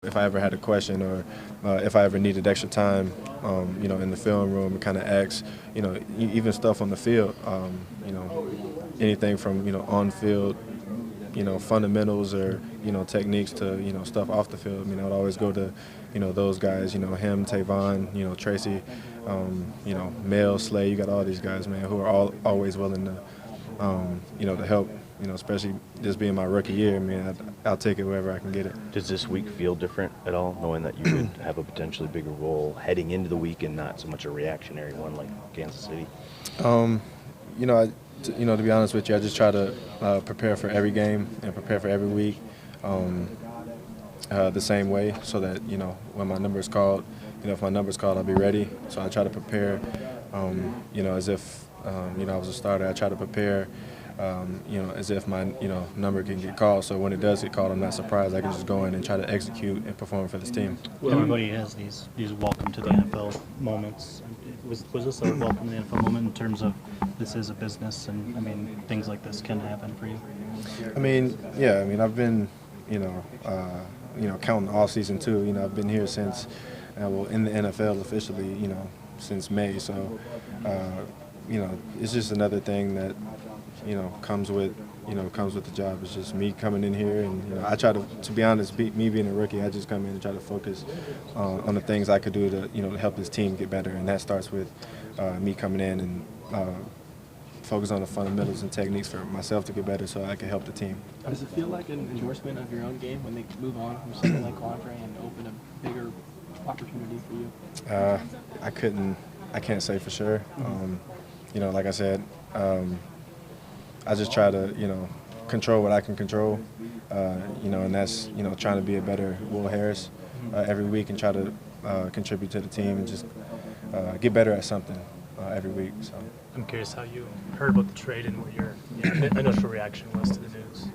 if I ever had a question or if I ever needed extra time, in the film room, and kind of ask, even stuff on the field, anything from on field, fundamentals or techniques to stuff off the field. I'd always go to those guys, him, Tavon, Tracy, Mel, Slay. You got all these guys, man, who are all always willing to to help. Especially just being my rookie year. I'll take it wherever I can get it. Does this week feel different at all, knowing that you could have a potentially bigger role heading into the week and not so much a reactionary one like Kansas City? To be honest with you, I just try to prepare for every game and prepare for every week the same way, so that when my number is called, if my number is called, I'll be ready. So I try to prepare, as if I was a starter. I try to prepare. As if my number can get called. So when it does get called, I'm not surprised. I can just go in and try to execute and perform for this team. Well, everybody has these welcome to the NFL moments. Was this a welcome to the NFL moment in terms of this is a business, and things like this can happen for you? Yeah. I've been counting the off season too. I've been here since in the NFL officially since May. So it's just another thing that comes with the job. It's just me coming in here, and I try to be honest, me being a rookie, I just come in and try to focus on the things I could do to help this team get better, and that starts with me coming in and focus on the fundamentals and techniques for myself to get better, so I can help the team. Does it feel like an endorsement of your own game when they move on from something like Quandre and open a bigger opportunity for you? I can't say for sure. Like I said. I just try to, control what I can control, and that's, trying to be a better Will Harris every week and try to contribute to the team and just get better at something every week. So I'm curious how you heard about the trade and what your initial reaction was to the news.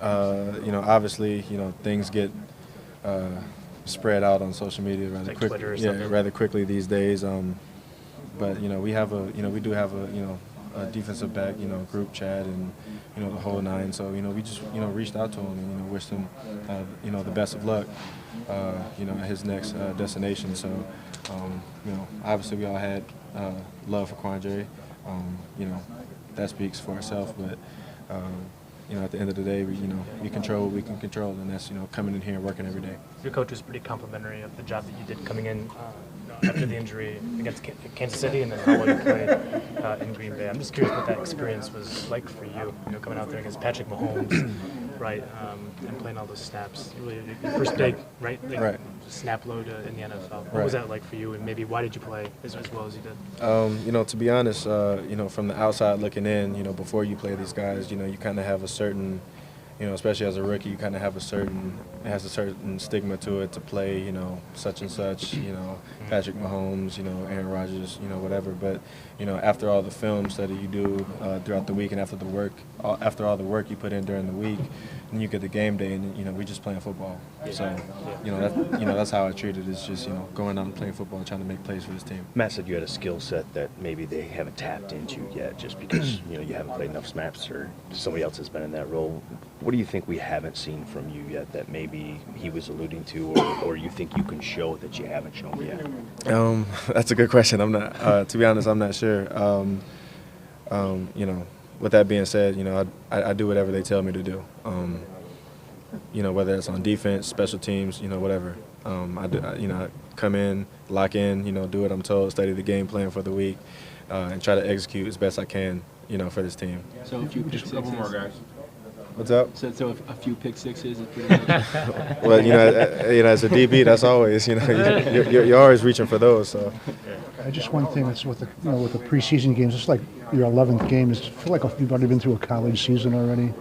Obviously, things get spread out on social media rather like quickly. Twitter or something. Rather quickly these days. But we do have a defensive back, group chat and the whole nine. So we just reached out to him and wished him the best of luck at his next destination. So obviously we all had love for Quandre. That speaks for itself. But at the end of the day, we control what we can control, and that's coming in here and working every day. Your coach was pretty complimentary of the job that you did coming in after the injury against Kansas City, and then how well you played in Green Bay. I'm just curious what that experience was like for you, coming out there against Patrick Mahomes, right, and playing all those snaps. Really, your first big, right, right. snap load in the NFL. What right. was that like for you, and maybe why did you play as well as you did? To be honest, from the outside looking in, before you play these guys, you kind of have a certain, especially as a rookie, you kind of have it has a certain stigma to it to play, such and such, Patrick Mahomes, Aaron Rodgers, whatever. But, after all the film study you do throughout the week and after all the work you put in during the week, and you get the game day, and, we just playing football. So, that's how I treat it. It's just, going out and playing football and trying to make plays for this team. Matt said you had a skill set that maybe they haven't tapped into yet just because, you haven't played enough snaps or somebody else has been in that role. What do you think we haven't seen from you yet that maybe he was alluding to, or you think you can show that you haven't shown yet? That's a good question. I'm not, to be honest, I'm not sure. With that being said, I do whatever they tell me to do. Whether it's on defense, special teams, whatever. I come in, lock in, do what I'm told, study the game plan for the week, and try to execute as best I can, for this team. So a few pick Just a couple sixes. more, guys. What's up? So a few pick sixes is pretty much. Well, as a DB, that's always, you're always reaching for those. So. Just one thing that's with the preseason games, it's like your 11th game. Does it feel like you've already been through a college season already?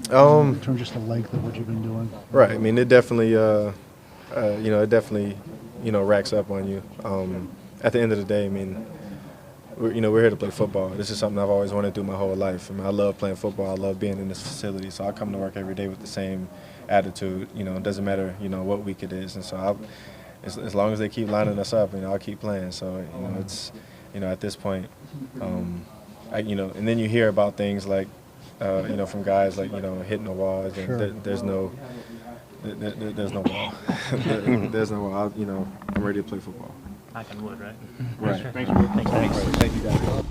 In terms of just the length of what you've been doing. Right. It definitely, racks up on you. At the end of the day, we're here to play football. This is something I've always wanted to do my whole life. I love playing football. I love being in this facility. So I come to work every day with the same attitude. It doesn't matter, what week it is. And so as long as they keep lining us up, I'll keep playing. So, it's, at this point, and then you hear about things like, from guys like, hitting the walls. And Sure. there's no, There's no wall. There's no wall. I'm ready to play football. Knock on wood, right? Right. Thanks. Thank you, guys.